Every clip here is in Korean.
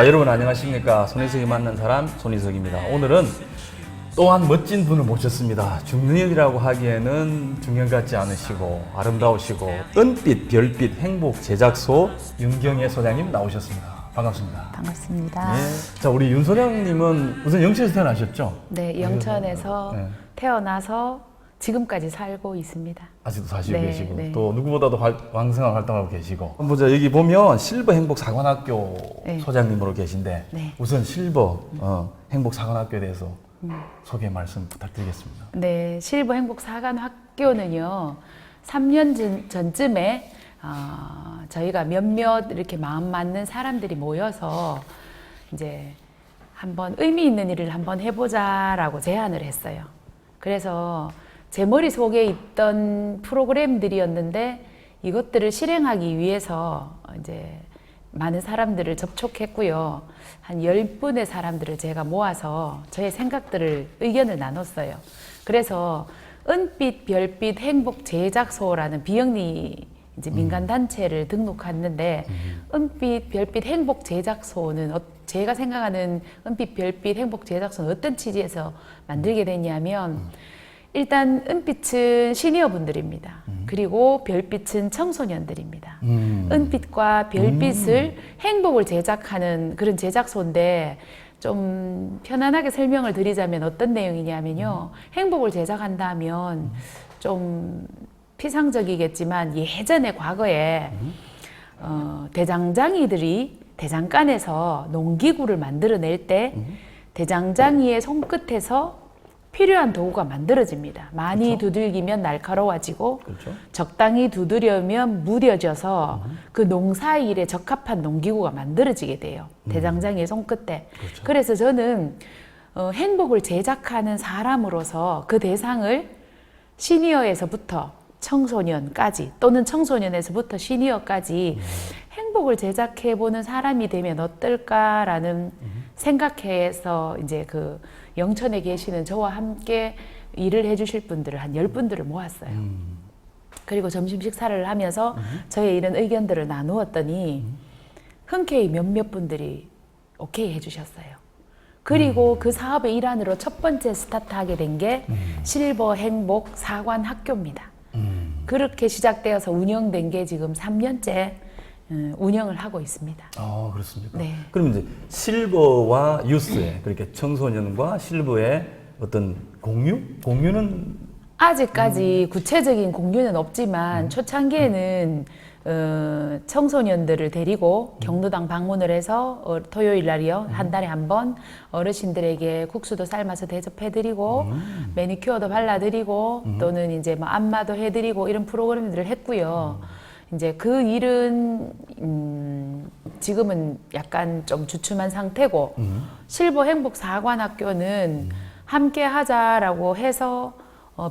여러분 안녕하십니까. 손희석이 만난 사람 손희석입니다. 오늘은 또한 멋진 분을 모셨습니다. 중년이라고 하기에는 중년 같지 않으시고 아름다우시고 은빛, 별빛, 행복 제작소 윤경애 소장님 나오셨습니다. 반갑습니다. 반갑습니다. 네. 자, 우리 윤 소장님은 우선 영천에서 태어나셨죠? 네, 영천에서 네. 태어나서 지금까지 살고 있습니다. 아직도 사시고 네, 계시고 네. 또 누구보다도 왕성한 활동하고 계시고 보자 여기 보면 실버 행복 사관학교 네. 소장님으로 계신데 네. 우선 실버 행복 사관학교에 대해서 소개 말씀 부탁드리겠습니다. 네, 실버 행복 사관학교는요, 3년 전쯤에 저희가 몇몇 이렇게 마음 맞는 사람들이 모여서 이제 한번 의미 있는 일을 한번 해보자라고 제안을 했어요. 그래서 제 머릿속에 있던 프로그램들이었는데 이것들을 실행하기 위해서 이제 많은 사람들을 접촉했고요. 한 10분의 사람들을 제가 모아서 저의 생각들을, 의견을 나눴어요. 그래서 은빛, 별빛, 행복 제작소라는 비영리 이제 민간단체를 등록했는데 은빛, 별빛, 행복 제작소는 제가 생각하는 은빛, 별빛, 행복 제작소는 어떤 취지에서 만들게 됐냐면 일단 은빛은 시니어분들입니다. 그리고 별빛은 청소년들입니다. 은빛과 별빛을 행복을 제작하는 그런 제작소인데 좀 편안하게 설명을 드리자면 어떤 내용이냐면요. 행복을 제작한다면 좀 피상적이겠지만 예전에 과거에 대장장이들이 대장간에서 농기구를 만들어낼 때 대장장이의 손끝에서 필요한 도구가 만들어집니다. 많이 그렇죠. 두들기면 날카로워지고 그렇죠. 적당히 두드려면 무뎌져서 그 농사일에 적합한 농기구가 만들어지게 돼요. 대장장이의 손끝에. 그렇죠. 그래서 저는 행복을 제작하는 사람으로서 그 대상을 시니어에서부터 청소년까지 또는 청소년에서부터 시니어까지 행복을 제작해보는 사람이 되면 어떨까라는 생각해서 이제 그 영천에 계시는 저와 함께 일을 해주실 분들을 한 10분들을 모았어요. 그리고 점심 식사를 하면서 저의 이런 의견들을 나누었더니 흔쾌히 몇몇 분들이 오케이 해주셨어요. 그리고 그 사업의 일환으로 첫 번째 스타트하게 된 게 실버 행복 사관학교입니다. 그렇게 시작되어서 운영된 게 지금 3년째 운영을 하고 있습니다. 아, 그렇습니까? 네. 그럼 이제 실버와 유스의 그렇게 청소년과 실버의 어떤 공유는 아직까지 구체적인 공유는 없지만 초창기에는 청소년들을 데리고 경로당 방문을 해서 토요일 날이요 한 달에 한 번 어르신들에게 국수도 삶아서 대접해드리고 매니큐어도 발라드리고 또는 이제 뭐 안마도 해드리고 이런 프로그램들을 했고요. 이제 그 일은 지금은 약간 좀 주춤한 상태고 실버 행복 사관학교는 함께 하자라고 해서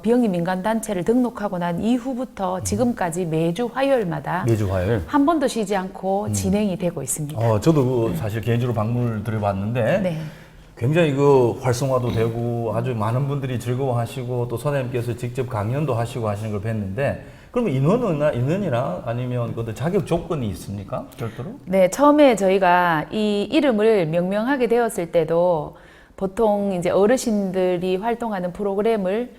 비영리 민간단체를 등록하고 난 이후부터 지금까지 매주 화요일마다 매주 화요일 한 번도 쉬지 않고 진행이 되고 있습니다. 저도 사실 개인적으로 방문을 드려봤는데 네. 굉장히 그 활성화도 되고 아주 많은 분들이 즐거워하시고 또 선생님께서 직접 강연도 하시고 하시는 걸 뵀는데 그러면 인원이나 아니면 그 자격 조건이 있습니까? 별도로? 네, 처음에 저희가 이 이름을 명명하게 되었을 때도 보통 이제 어르신들이 활동하는 프로그램을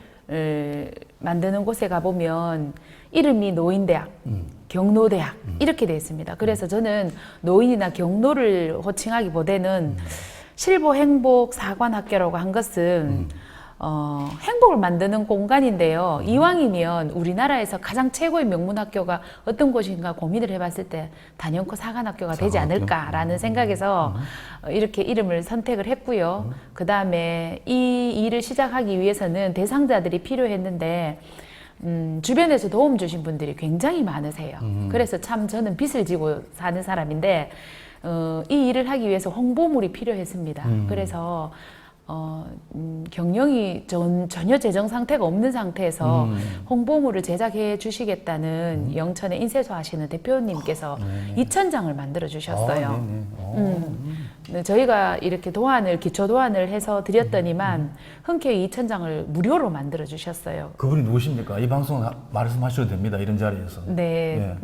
만드는 곳에 가보면 이름이 노인대학, 경로대학 이렇게 되어 있습니다. 그래서 저는 노인이나 경로를 호칭하기보다는 실버 행복 사관학교라고 한 것은 행복을 만드는 공간인데요. 이왕이면 우리나라에서 가장 최고의 명문 학교가 어떤 곳인가 고민을 해봤을 때 단연코 사관학교가 되지 않을까라는 생각에서 이렇게 이름을 선택을 했고요. 그 다음에 이 일을 시작하기 위해서는 대상자들이 필요했는데 주변에서 도움 주신 분들이 굉장히 많으세요. 그래서 참 저는 빚을 지고 사는 사람인데 이 일을 하기 위해서 홍보물이 필요했습니다. 그래서 경영이 전혀 재정 상태가 없는 상태에서 홍보물을 제작해 주시겠다는 영천의 인쇄소 하시는 대표님께서 2,000장을 만들어 주셨어요. 네, 저희가 이렇게 기초 도안을 해서 드렸더니만 흔쾌히 2,000장을 무료로 만들어 주셨어요. 그분이 누구십니까? 이 방송 말씀하셔도 됩니다. 이런 자리에서. 네,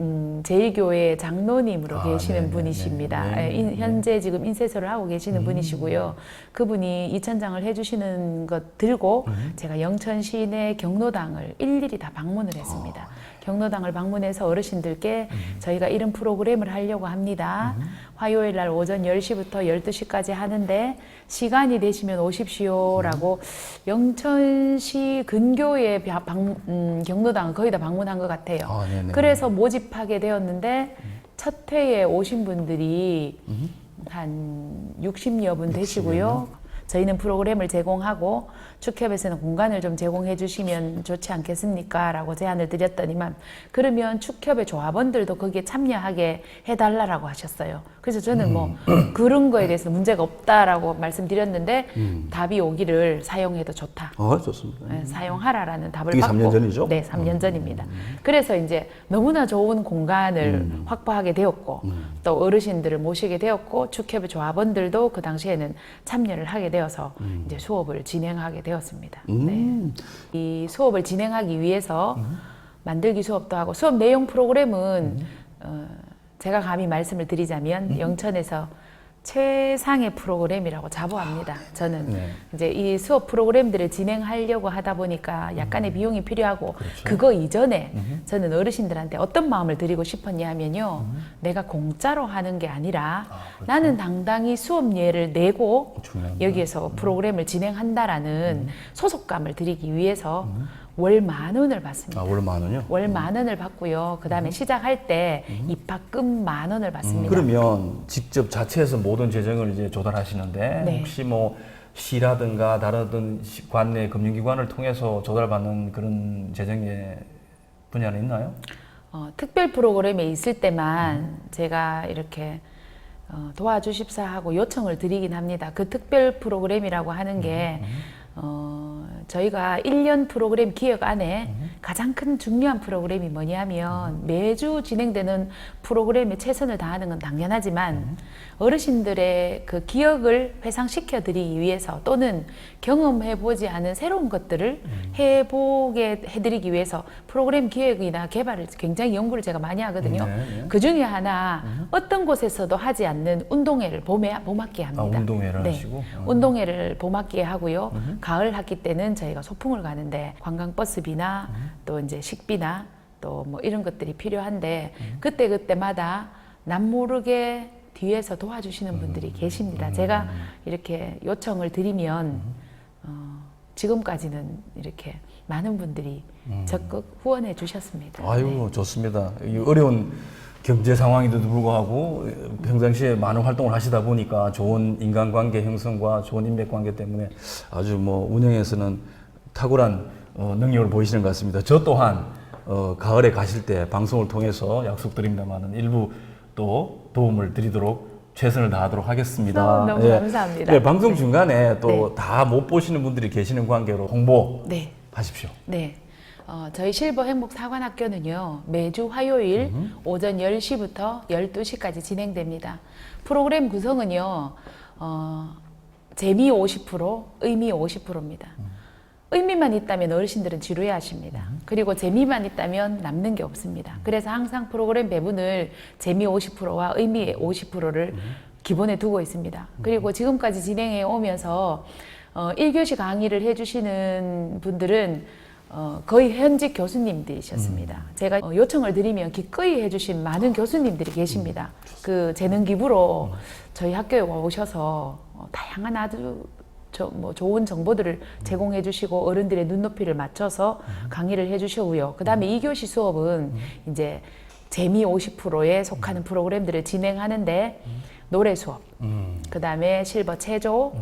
제1교회 장로님으로 계시는 네네, 분이십니다. 네네. 현재 지금 인쇄소를 하고 계시는 분이시고요. 그분이 2,000장을 해주시는 것 들고 제가 영천 시내 경로당을 일일이 다 방문을 했습니다. 경로당을 방문해서 어르신들께 저희가 이런 프로그램을 하려고 합니다. 화요일 날 오전 10시부터 12시까지 하는데 시간이 되시면 오십시오라고 영천시 근교의 경로당을 거의 다 방문한 것 같아요. 그래서 모집하게 되었는데 첫 회에 오신 분들이 한 60여 분 되시고요. 저희는 프로그램을 제공하고 축협에서는 공간을 좀 제공해 주시면 좋지 않겠습니까? 라고 제안을 드렸더니만 그러면 축협의 조합원들도 거기에 참여하게 해달라고 하셨어요. 그래서 저는 뭐 그런 거에 대해서 문제가 없다라고 말씀드렸는데 답이 오기를 사용해도 좋다. 좋습니다. 네, 사용하라라는 답을 이게 받고 3년 전이죠? 네, 3년 전입니다. 그래서 이제 너무나 좋은 공간을 확보하게 되었고 또 어르신들을 모시게 되었고 축협의 조합원들도 그 당시에는 참여를 하게 되어서 이제 수업을 진행하게 되었습니다. 네. 이 수업을 진행하기 위해서 만들기 수업도 하고 수업 내용 프로그램은 제가 감히 말씀을 드리자면 영천에서 최상의 프로그램이라고 자부합니다. 저는 이제 이 수업 프로그램들을 진행하려고 하다 보니까 약간의 비용이 필요하고 그거 이전에 저는 어르신들한테 어떤 마음을 드리고 싶었냐 하면요. 내가 공짜로 하는 게 아니라 나는 당당히 수업료를 내고 여기에서 프로그램을 진행한다라는 소속감을 드리기 위해서 월 10,000원을 받습니다. 월 10,000원이요? 월 10,000원을 받고요. 그 다음에 시작할 때 입학금 10,000원을 받습니다. 그러면 직접 자체에서 모든 재정을 이제 조달하시는데 네. 혹시 뭐 시라든가 다른 관내 금융기관을 통해서 조달받는 그런 재정의 분야는 있나요? 특별 프로그램에 있을 때만 제가 이렇게 도와주십사 하고 요청을 드리긴 합니다. 그 특별 프로그램이라고 하는 게 저희가 1년 프로그램 기획 안에 가장 큰 중요한 프로그램이 뭐냐면 매주 진행되는 프로그램에 최선을 다하는 건 당연하지만 어르신들의 그 기억을 회상시켜 드리기 위해서 또는 경험해보지 않은 새로운 것들을 해보게 해드리기 위해서 프로그램 기획이나 개발을 굉장히 연구를 제가 많이 하거든요. 그 중에 하나 어떤 곳에서도 하지 않는 운동회를 봄학기에 합니다. 운동회를 하시고? 운동회를 봄학기에 하고요. 가을 학기 때는 저희가 소풍을 가는데 관광버스비나 또 이제 식비나 또 뭐 이런 것들이 필요한데 그때마다 남모르게 뒤에서 도와주시는 분들이 계십니다. 제가 이렇게 요청을 드리면 지금까지는 이렇게 많은 분들이 적극 후원해 주셨습니다. 아유, 좋습니다. 이 어려운 경제 상황에도 불구하고 평상시에 많은 활동을 하시다 보니까 좋은 인간관계 형성과 좋은 인맥관계 때문에 아주 뭐 운영에서는 탁월한 능력을 보이시는 것 같습니다. 저 또한 가을에 가실 때 방송을 통해서 약속드립니다만은 일부 또 도움을 드리도록 최선을 다하도록 하겠습니다. 너무 감사합니다. 네, 방송 중간에 또 다 못 보시는 분들이 계시는 관계로 홍보하십시오. 네. 저희 실버 행복 사관학교는요, 매주 화요일 오전 10시부터 12시까지 진행됩니다. 프로그램 구성은요, 재미 50%, 의미 50%입니다. 의미만 있다면 어르신들은 지루해 하십니다. 그리고 재미만 있다면 남는 게 없습니다. 그래서 항상 프로그램 배분을 재미 50%와 의미 50%를 기본에 두고 있습니다. 그리고 지금까지 진행해 오면서 1교시 강의를 해주시는 분들은 거의 현직 교수님들이셨습니다. 제가 요청을 드리면 기꺼이 해주신 많은 교수님들이 계십니다. 그 재능 기부로 저희 학교에 오셔서 다양한 아주 좋은 정보들을 제공해 주시고 어른들의 눈높이를 맞춰서 강의를 해 주시고요. 그 다음에 2교시 수업은 이제 재미 50%에 속하는 프로그램들을 진행하는데 노래 수업, 그 다음에 실버 체조,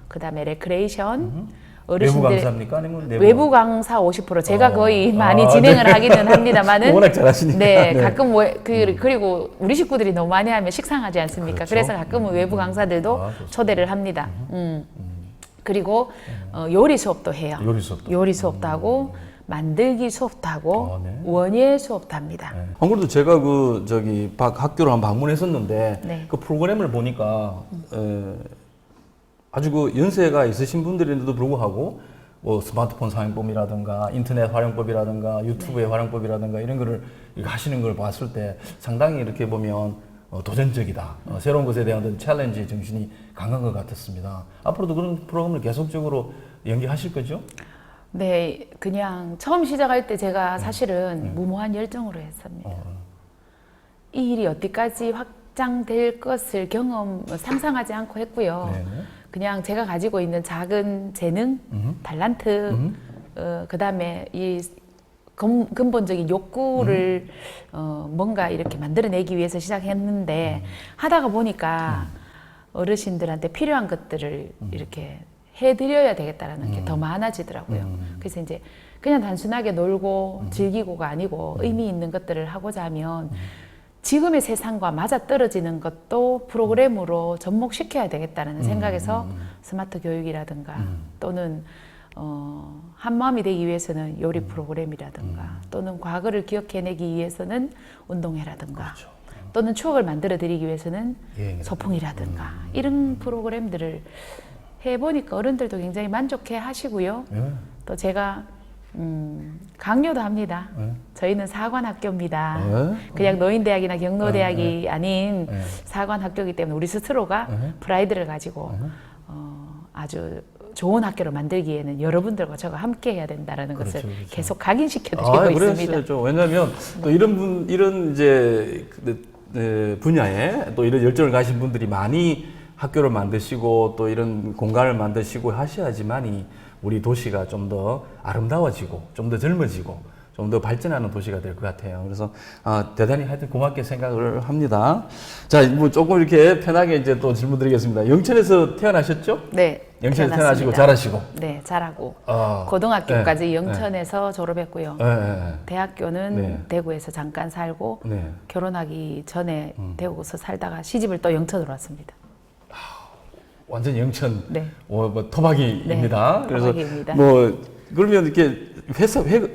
그 다음에 레크레이션, 외부 강사입니까? 아니면 외부 강사 50%. 제가 거의 많이 진행을 하기는 합니다만은. 워낙 잘하시니까. 네, 가끔 그리고 우리 식구들이 너무 많이 하면 식상하지 않습니까? 그렇죠. 그래서 가끔은 외부 강사들도 초대를 합니다. 그리고 요리 수업도 해요. 요리 수업도. 요리 수업도 하고 만들기 수업도 하고 네. 원예 수업도 합니다. 네. 안 그래도 제가 그 저기 학교를 한번 방문했었는데 네. 그 프로그램을 보니까 아주 그 연세가 있으신 분들인데도 불구하고 뭐 스마트폰 사용법이라든가 인터넷 활용법이라든가 유튜브의 활용법이라든가 이런 거를 이거 하시는 걸 봤을 때 상당히 이렇게 보면 도전적이다. 새로운 것에 대한 어떤 챌린지 정신이 강한 것 같았습니다. 앞으로도 그런 프로그램을 계속적으로 연기하실 거죠? 네, 그냥 처음 시작할 때 제가 사실은 무모한 열정으로 했습니다. 이 일이 어디까지 확장될 것을 상상하지 않고 했고요. 네네. 그냥 제가 가지고 있는 작은 재능, 탤런트, 그다음에 이 근본적인 욕구를 뭔가 이렇게 만들어내기 위해서 시작했는데 하다가 보니까 어르신들한테 필요한 것들을 이렇게 해드려야 되겠다라는 게 더 많아지더라고요. 그래서 이제 그냥 단순하게 놀고 즐기고가 아니고 의미 있는 것들을 하고자 하면 지금의 세상과 맞아떨어지는 것도 프로그램으로 접목시켜야 되겠다는 생각에서 스마트 교육이라든가 또는 한마음이 되기 위해서는 요리 프로그램이라든가 또는 과거를 기억해내기 위해서는 운동회라든가 그렇죠. 또는 추억을 만들어 드리기 위해서는 예, 소풍이라든가 이런 프로그램들을 해보니까 어른들도 굉장히 만족해 하시고요. 예. 또 제가 강요도 합니다. 저희는 사관학교입니다. 그냥 노인대학이나 경로대학이 아닌 사관학교이기 때문에 우리 스스로가 프라이드를 가지고 아주 좋은 학교를 만들기에는 여러분들과 저가 함께 해야 된다는 그렇죠, 것을 그렇죠. 계속 각인시켜드리고 있습니다. 그랬어요. 왜냐하면 또 이런 이제 분야에 또 이런 열정을 가신 분들이 많이 학교를 만드시고 또 이런 공간을 만드시고 하셔야지만이 우리 도시가 좀 더 아름다워지고 좀 더 젊어지고 좀 더 발전하는 도시가 될 것 같아요. 그래서 대단히 하여튼 고맙게 생각을 합니다. 자, 뭐 조금 이렇게 편하게 이제 또 질문 드리겠습니다. 영천에서 태어나셨죠? 네. 영천에서 태어났습니다. 태어나시고 자라시고. 네, 잘하고. 아, 고등학교까지 네, 영천에서 졸업했고요. 네. 대학교는 네. 대구에서 잠깐 살고 네. 결혼하기 전에 대구에서 살다가 시집을 또 영천으로 왔습니다. 완전 영천 네. 뭐 토박이입니다. 네, 그래서 토박이입니다. 뭐 그러면 이렇게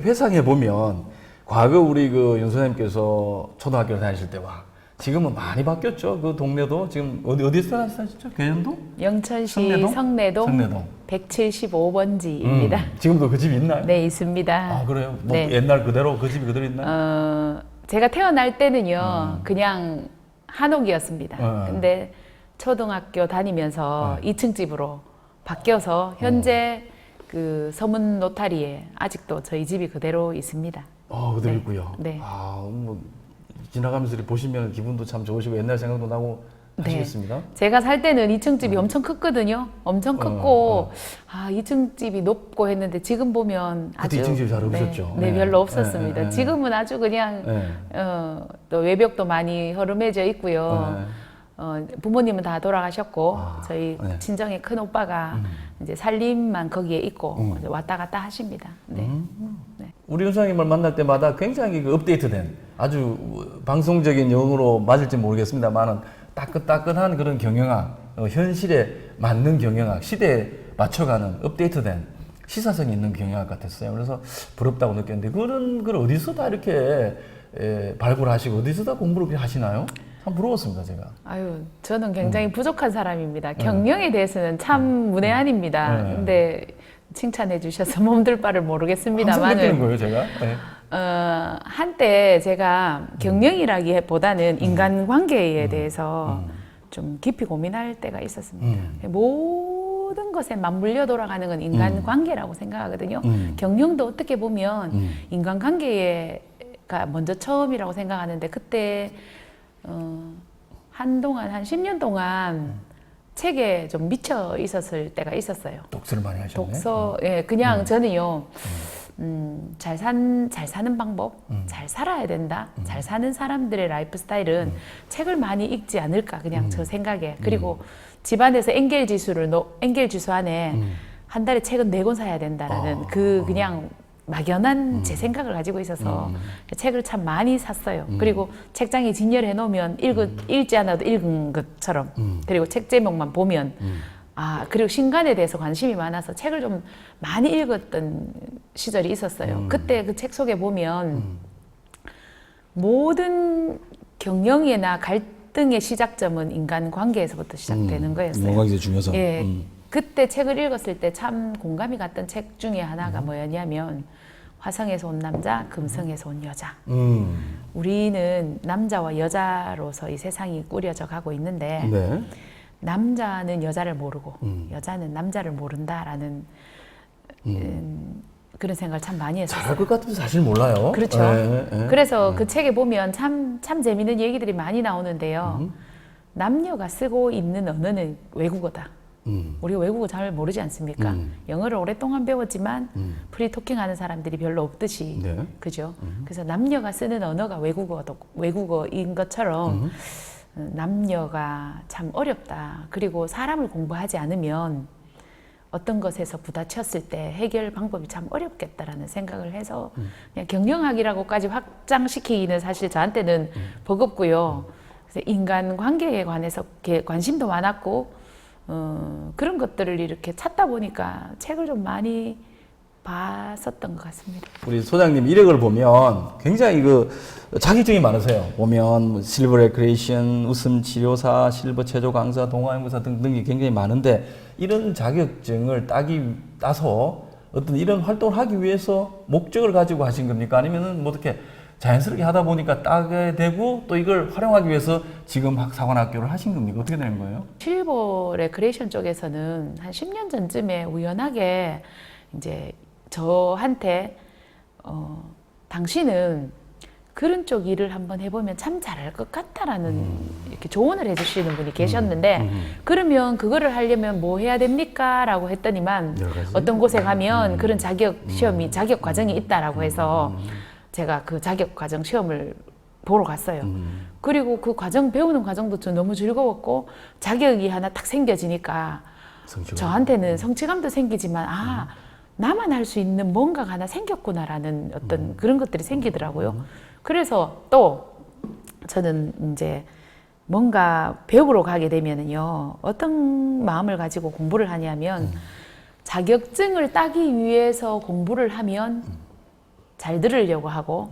회상해 보면 과거 우리 그 윤 선생님께서 초등학교를 다니실 때와 지금은 많이 바뀌었죠. 그 동네도 지금 어디서 사셨죠? 계현동? 영천시 성내동 175번지입니다. 지금도 그 집이 있나요? 네, 있습니다. 아 그래요? 뭐 네. 옛날 그대로 그 집이 그대로 있나요? 제가 태어날 때는요, 그냥 한옥이었습니다. 근데 초등학교 다니면서 2층 집으로 바뀌어서 현재 그 서문 노타리에 아직도 저희 집이 그대로 있습니다. 그대로 네. 있고요. 네. 뭐 지나가면서 이렇게 보시면 기분도 참 좋으시고 옛날 생각도 나고 하시겠습니다. 네. 제가 살 때는 2층 집이 엄청 컸거든요. 엄청 컸고 2층 집이 높고 했는데 지금 보면 그때 아주 2층 집이 잘 없었죠. 네, 네. 별로 없었습니다. 네. 지금은 아주 그냥 또 외벽도 많이 허름해져 있고요. 부모님은 다 돌아가셨고 저희 네. 친정의 큰 오빠가 이제 살림만 거기에 있고 이제 왔다 갔다 하십니다. 네. 네. 우리 윤 선생님을 만날 때마다 굉장히 그 업데이트된 아주 방송적인 용어로 맞을지 모르겠습니다만은 따끈따끈한 그런 경영학, 현실에 맞는 경영학, 시대에 맞춰가는 업데이트된 시사성이 있는 경영학 같았어요. 그래서 부럽다고 느꼈는데 그런 걸 어디서 다 이렇게 발굴하시고 어디서 다 공부를 하시나요? 참 부러웠습니다, 제가. 아유, 저는 굉장히 부족한 사람입니다. 경영에 대해서는 참 문외한입니다. 근데 칭찬해 주셔서 몸둘 바를 항상 모르겠습니다만은 느끼는 거예요, 제가. 네. 한때 제가 경영이라기보다는 인간관계에 대해서 좀 깊이 고민할 때가 있었습니다. 모든 것에 맞물려 돌아가는 건 인간관계라고 생각하거든요. 경영도 어떻게 보면 인간관계가 먼저 처음이라고 생각하는데 그때 한동안 한 10년 동안 책에 좀 미쳐 있었을 때가 있었어요. 독서를 많이 하셨네. 독서, 예, 그냥 저는요, 잘 사는 방법, 잘 살아야 된다, 잘 사는 사람들의 라이프 스타일은 책을 많이 읽지 않을까, 그냥 저 생각에. 그리고 집안에서 엔겔 지수 안에 한 달에 책은 4권 사야 된다라는 그냥 막연한 제 생각을 가지고 있어서 책을 참 많이 샀어요. 그리고 책장에 진열해 놓으면 읽지 않아도 읽은 것처럼 그리고 책 제목만 보면 그리고 신간에 대해서 관심이 많아서 책을 좀 많이 읽었던 시절이 있었어요. 그때 그 책 속에 보면 모든 경영이나 갈등의 시작점은 인간 관계에서부터 시작되는 거였어요. 인간관계 중요해서. 예. 그때 책을 읽었을 때 참 공감이 갔던 책 중에 하나가 뭐였냐면 화성에서 온 남자, 금성에서 온 여자. 우리는 남자와 여자로서 이 세상이 꾸려져 가고 있는데 네. 남자는 여자를 모르고 여자는 남자를 모른다라는 그런 생각을 참 많이 했었어요. 잘할 것 같은데 사실 몰라요. 그렇죠. 예. 그래서 그 책에 보면 참 재미있는 얘기들이 많이 나오는데요. 남녀가 쓰고 있는 언어는 외국어다. 우리가 외국어 잘 모르지 않습니까? 영어를 오랫동안 배웠지만 프리토킹 하는 사람들이 별로 없듯이. 네. 그죠? 그래서 남녀가 쓰는 언어가 외국어인 것처럼 남녀가 참 어렵다. 그리고 사람을 공부하지 않으면 어떤 것에서 부딪혔을 때 해결 방법이 참 어렵겠다라는 생각을 해서 그냥 경영학이라고까지 확장시키기는 사실 저한테는 버겁고요. 그래서 인간 관계에 관해서 관심도 많았고 그런 것들을 이렇게 찾다 보니까 책을 좀 많이 봤었던 것 같습니다. 우리 소장님 이력을 보면 굉장히 그 자격증이 많으세요. 보면 뭐 실버 레크레이션, 웃음 치료사, 실버 체조 강사, 동화 연구사 등등이 굉장히 많은데 이런 자격증을 따서 어떤 이런 활동을 하기 위해서 목적을 가지고 하신 겁니까? 아니면은 뭐 어떻게 자연스럽게 하다 보니까 따게 되고 또 이걸 활용하기 위해서 지금 사관학교를 하신 겁니까? 어떻게 되는 거예요? 실버 레크레이션 쪽에서는 한 10년 전쯤에 우연하게 이제 저한테 당신은 그런 쪽 일을 한번 해보면 참 잘할 것 같다라는 이렇게 조언을 해주시는 분이 계셨는데 그러면 그거를 하려면 뭐 해야 됩니까? 라고 했더니만 어떤 곳에 가면 그런 자격 시험이 자격 과정이 있다라고 해서 제가 그 자격 과정 시험을 보러 갔어요. 그리고 그 과정 배우는 과정도 저 너무 즐거웠고 자격이 하나 딱 생겨지니까 저한테는 성취감도 생기지만 나만 할 수 있는 뭔가가 하나 생겼구나라는 어떤 그런 것들이 생기더라고요. 그래서 또 저는 이제 뭔가 배우러 가게 되면은요, 어떤 마음을 가지고 공부를 하냐면 자격증을 따기 위해서 공부를 하면 잘 들으려고 하고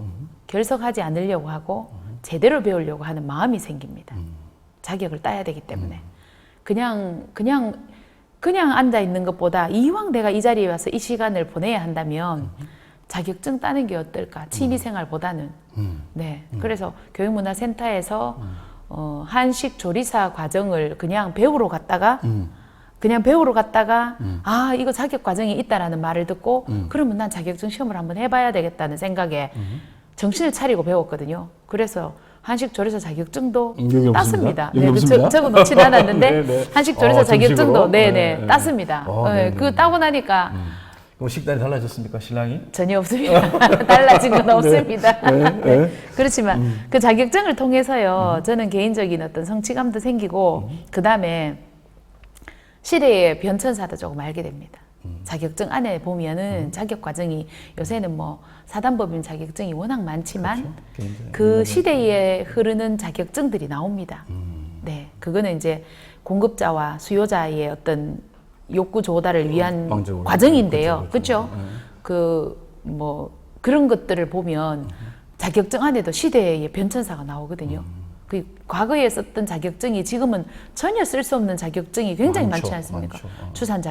결석하지 않으려고 하고 제대로 배우려고 하는 마음이 생깁니다. 자격을 따야 되기 때문에. 그냥 앉아 있는 것보다 이왕 내가 이 자리에 와서 이 시간을 보내야 한다면 자격증 따는 게 어떨까? 취미 생활보다는. 네. 그래서 교육문화센터에서 한식 조리사 과정을 그냥 배우러 갔다가 이거 자격 과정이 있다라는 말을 듣고 그러면 난 자격증 시험을 한번 해봐야 되겠다는 생각에 정신을 차리고 배웠거든요. 그래서 한식 조리사 자격증도 땄습니다. 네, 적어 놓진 않았는데 네. 한식 조리사 자격증도 정식으로? 네, 네. 땄습니다. 네. 그 따고 나니까 그럼 식단이 달라졌습니까, 신랑이? 전혀 없습니다. 달라진 건 없습니다. 네. 그렇지만 그 자격증을 통해서요, 저는 개인적인 어떤 성취감도 생기고 그 다음에 시대의 변천사도 조금 알게 됩니다. 자격증 안에 보면은 자격 과정이 요새는 뭐 사단법인 자격증이 워낙 많지만 그 시대에 흐르는 자격증들이 나옵니다. 네, 그거는 이제 공급자와 수요자의 어떤 욕구 조달을 위한 과정인데요. 그렇죠? 뭐 그런 것들을 보면 자격증 안에도 시대의 변천사가 나오거든요. 그 과거에 썼던 자격증이 지금은 전혀 쓸 수 없는 자격증이 굉장히 많지 않습니까? 주판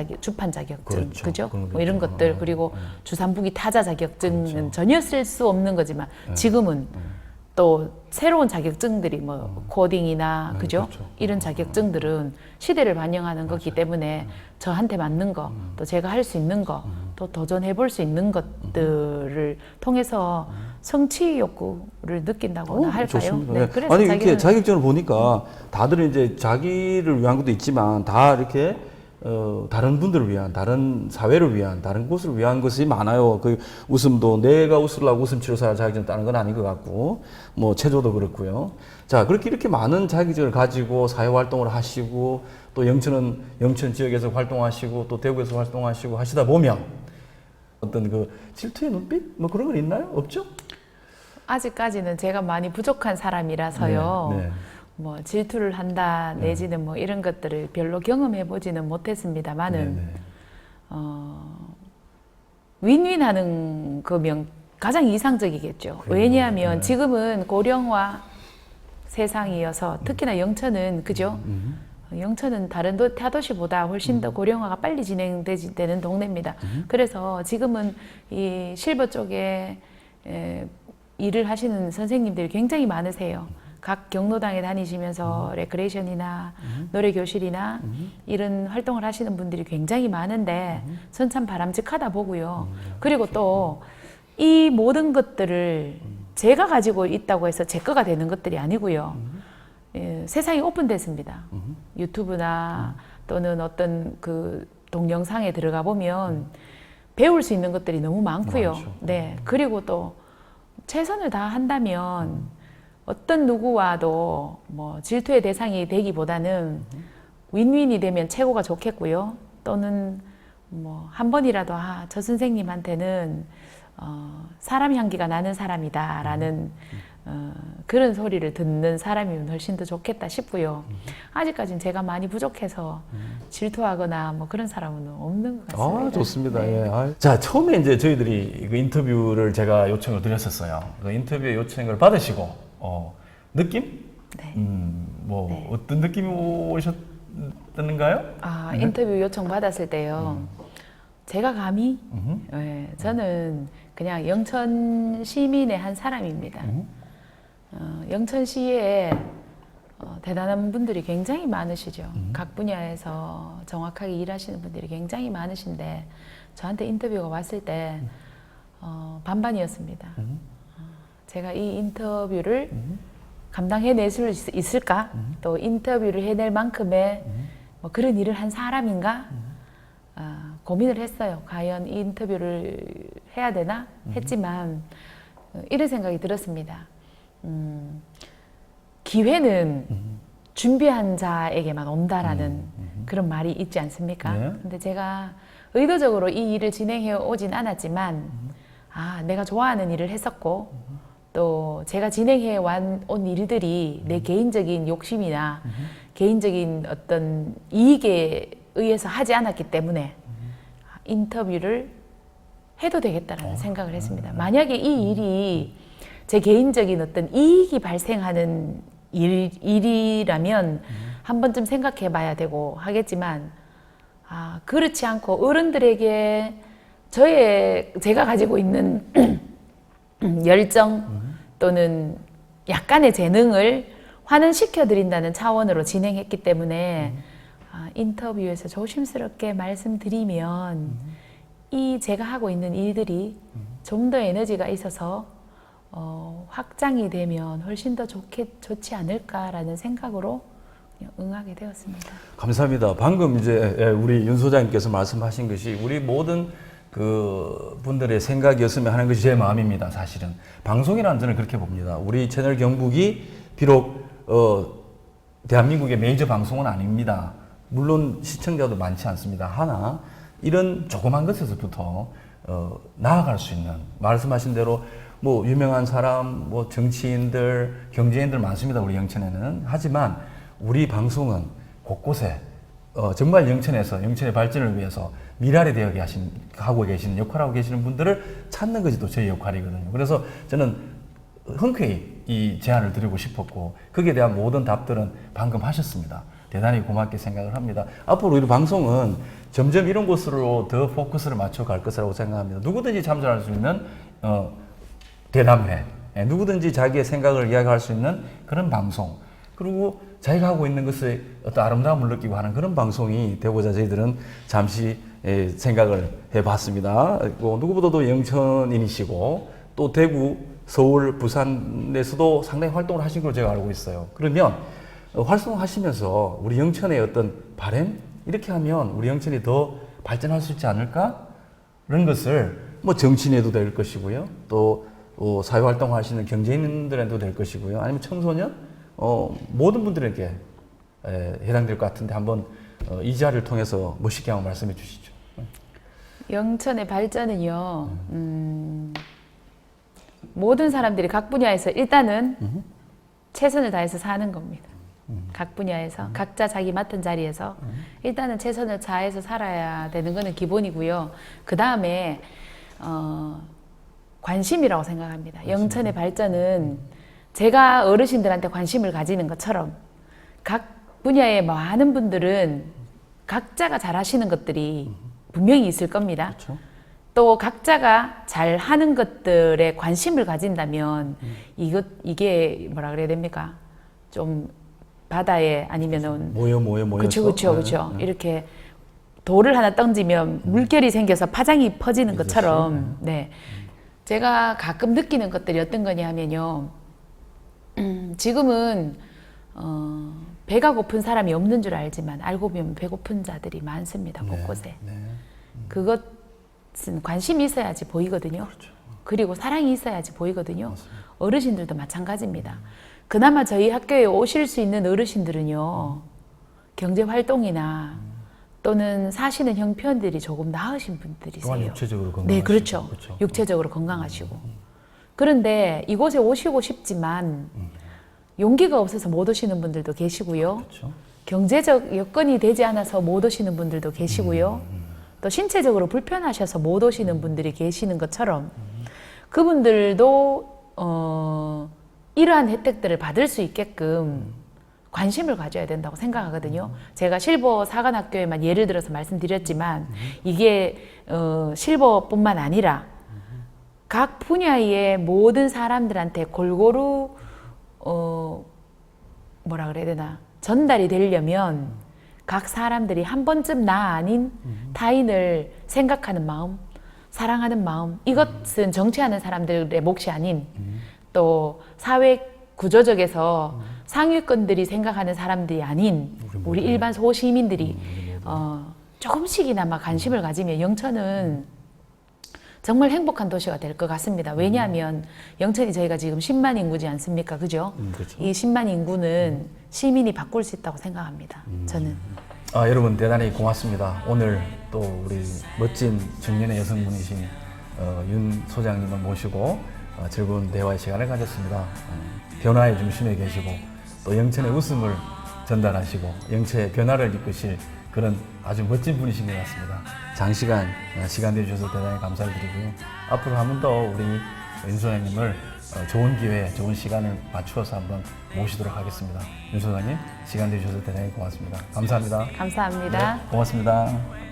자격증, 그죠? 뭐 이런 것들, 그리고 주산부기 타자 자격증은 전혀 쓸 수 없는 거지만 지금은 또 새로운 자격증들이 뭐 코딩이나 그죠? 이런 자격증들은 시대를 반영하는 거기 때문에 저한테 맞는 거, 또 제가 할 수 있는 거, 또 도전해 볼 수 있는 것들을 통해서 성취 욕구를 느낀다고나 할까요? 네, 그래서 아니 이렇게 자격증을 보니까 다들 이제 자기를 위한 것도 있지만 다 이렇게 다른 분들을 위한, 다른 사회를 위한, 다른 곳을 위한 것이 많아요. 그 웃음도 내가 웃으려고 웃음 치료사 자격증 따는 건 아닌 것 같고, 뭐 체조도 그렇고요. 자, 그렇게 이렇게 많은 자격증을 가지고 사회 활동을 하시고, 또 영천 지역에서 활동하시고, 또 대구에서 활동하시고 하시다 보면 어떤 그 질투의 눈빛? 뭐 그런 건 있나요? 없죠? 아직까지는 제가 많이 부족한 사람이라서요. 뭐 질투를 한다 내지는 뭐 이런 것들을 별로 경험해 보지는 못했습니다만은 네네. 윈윈하는 그 가장 이상적이겠죠. 그래요. 왜냐하면 네. 지금은 고령화 세상이어서 특히나 영천은 그죠? 영천은 다른 타도시보다 훨씬 더 고령화가 빨리 진행되는 동네입니다. 그래서 지금은 이 실버 쪽에 일을 하시는 선생님들이 굉장히 많으세요. 각 경로당에 다니시면서 레크레이션이나 노래교실이나 이런 활동을 하시는 분들이 굉장히 많은데 전 참 바람직하다 보고요. 그리고 또 이 모든 것들을 제가 가지고 있다고 해서 제 거가 되는 것들이 아니고요. 세상이 오픈됐습니다. 유튜브나 또는 어떤 그 동영상에 들어가 보면 배울 수 있는 것들이 너무 많고요. 많죠. 네. 그리고 또 최선을 다한다면 어떤 누구와도 뭐 질투의 대상이 되기보다는 윈윈이 되면 최고가 좋겠고요. 또는 뭐 한 번이라도 저 선생님한테는 사람 향기가 나는 사람이다라는 그런 소리를 듣는 사람이면 훨씬 더 좋겠다 싶고요. 아직까지는 제가 많이 부족해서 질투하거나 뭐 그런 사람은 없는 것 같습니다. 좋습니다. 네. 예. 자, 처음에 이제 저희들이 그 인터뷰를 제가 요청을 드렸었어요. 그 인터뷰 요청을 받으시고, 느낌? 네. 뭐, 네. 어떤 느낌이 오셨던가요? 네. 인터뷰 요청 받았을 때요. 제가 감히, 네, 저는 그냥 영천 시민의 한 사람입니다. 영천시에 대단한 분들이 굉장히 많으시죠. 각 분야에서 정확하게 일하시는 분들이 굉장히 많으신데 저한테 인터뷰가 왔을 때 반반이었습니다. 제가 이 인터뷰를 감당해낼 수 있을까? 또 인터뷰를 해낼 만큼의 뭐 그런 일을 한 사람인가? 고민을 했어요. 과연 이 인터뷰를 해야 되나? 했지만 이런 생각이 들었습니다. 기회는 준비한 자에게만 온다라는 그런 말이 있지 않습니까? 네. 근데 제가 의도적으로 이 일을 진행해 오진 않았지만 내가 좋아하는 일을 했었고 또 제가 진행해 온 일들이 내 개인적인 욕심이나 개인적인 어떤 이익에 의해서 하지 않았기 때문에 인터뷰를 해도 되겠다라는 생각을 했습니다. 만약에 이 일이 제 개인적인 어떤 이익이 발생하는 일이라면 한 번쯤 생각해 봐야 되고 하겠지만 그렇지 않고 어른들에게 제가 가지고 있는 열정 또는 약간의 재능을 환원시켜 드린다는 차원으로 진행했기 때문에 인터뷰에서 조심스럽게 말씀드리면 이 제가 하고 있는 일들이 좀 더 에너지가 있어서 확장이 되면 훨씬 더 좋지 않을까라는 생각으로 그냥 응하게 되었습니다. 감사합니다. 방금 이제 우리 윤 소장님께서 말씀하신 것이 우리 모든 그 분들의 생각이었으면 하는 것이 제 마음입니다. 사실은 방송이라는 저는 그렇게 봅니다. 우리 채널 경북이 비록 대한민국의 메이저 방송은 아닙니다. 물론 시청자도 많지 않습니다. 하나 이런 조그만 것에서부터 나아갈 수 있는 말씀하신 대로 뭐 유명한 사람, 뭐 정치인들, 경제인들 많습니다. 우리 영천에는. 하지만 우리 방송은 곳곳에 정말 영천에서 영천의 발전을 위해서 미랄이 되어 하고 계시는 역할하고 계시는 분들을 찾는 것이 또 저희 역할이거든요. 그래서 저는 흔쾌히 이 제안을 드리고 싶었고 거기에 대한 모든 답들은 방금 하셨습니다. 대단히 고맙게 생각을 합니다. 앞으로 우리 방송은 점점 이런 곳으로 더 포커스를 맞춰 갈 것이라고 생각합니다. 누구든지 참여할 수 있는 대담회, 누구든지 자기의 생각을 이야기할 수 있는 그런 방송, 그리고 자기가 하고 있는 것에 어떤 아름다움을 느끼고 하는 그런 방송이 되고자 저희들은 잠시 생각을 해봤습니다. 누구보다도 영천인이시고 또 대구, 서울, 부산에서도 상당히 활동을 하신 걸로 제가 알고 있어요. 그러면 활동하시면서 우리 영천의 어떤 바람? 이렇게 하면 우리 영천이 더 발전할 수 있지 않을까? 그런 것을 뭐 정치인에도 될 것이고요. 또 사회활동 하시는 경제인들에도 될 것이고요. 아니면 청소년? 모든 분들에게 해당될 것 같은데 한번 이 자리를 통해서 멋있게 한번 말씀해 주시죠. 영천의 발전은요, 모든 사람들이 각 분야에서 일단은 최선을 다해서 사는 겁니다. 각 분야에서 각자 자기 맡은 자리에서 일단은 최선을 다해서 살아야 되는 거는 기본이고요. 그 다음에 관심이라고 생각합니다. 영천의 발전은 제가 어르신들한테 관심을 가지는 것처럼 각 분야의 많은 분들은 각자가 잘하시는 것들이 분명히 있을 겁니다. 그렇죠. 또 각자가 잘 하는 것들에 관심을 가진다면 이게 뭐라 그래야 됩니까? 좀 바다에 아니면은 모여서 그렇죠. 이렇게 돌을 하나 던지면 물결이 생겨서 파장이 퍼지는 것처럼 네. 제가 가끔 느끼는 것들이 어떤 거냐 하면요. 지금은 배가 고픈 사람이 없는 줄 알지만 알고 보면 배고픈 자들이 많습니다. 곳곳에. 그것은 관심이 있어야지 보이거든요. 그렇죠. 그리고 사랑이 있어야지 보이거든요. 맞습니다. 어르신들도 마찬가지입니다. 그나마 저희 학교에 오실 수 있는 어르신들은요. 경제활동이나 또는 사시는 형편들이 조금 나으신 분들이세요. 또한 육체적으로 건강하시고. 네, 그렇죠. 육체적으로 건강하시고. 그런데 이곳에 오시고 싶지만 용기가 없어서 못 오시는 분들도 계시고요. 그렇죠. 경제적 여건이 되지 않아서 못 오시는 분들도 계시고요. 또 신체적으로 불편하셔서 못 오시는 분들이 계시는 것처럼 그분들도 이러한 혜택들을 받을 수 있게끔 관심을 가져야 된다고 생각하거든요. 제가 실버 사관학교에만 예를 들어서 말씀드렸지만 이게 실버뿐만 아니라 각 분야의 모든 사람들한테 골고루 뭐라 그래야 되나 전달이 되려면 각 사람들이 한 번쯤 나 아닌 타인을 생각하는 마음, 사랑하는 마음, 이것은 정치하는 사람들의 몫이 아닌 또 사회 구조적에서 상위권들이 생각하는 사람들이 아닌 우리 일반 소시민들이 조금씩이나마 관심을 가지면 영천은 정말 행복한 도시가 될 것 같습니다. 왜냐하면 영천이 저희가 지금 10만 인구지 않습니까? 그죠? 그렇죠. 이 10만 인구는 시민이 바꿀 수 있다고 생각합니다. 저는. 여러분 대단히 고맙습니다. 오늘 또 우리 멋진 중년의 여성분이신 윤 소장님을 모시고 즐거운 대화의 시간을 가졌습니다. 변화의 중심에 계시고 또 영천의 웃음을 전달하시고 영천의 변화를 이끄실 그런 아주 멋진 분이신 것 같습니다. 장시간 시간 내주셔서 대단히 감사드리고요. 앞으로 한 번 더 우리 윤 소장님을 좋은 기회, 좋은 시간을 맞추어서 한번 모시도록 하겠습니다. 윤 소장님 시간 내주셔서 대단히 고맙습니다. 감사합니다. 감사합니다. 네, 고맙습니다.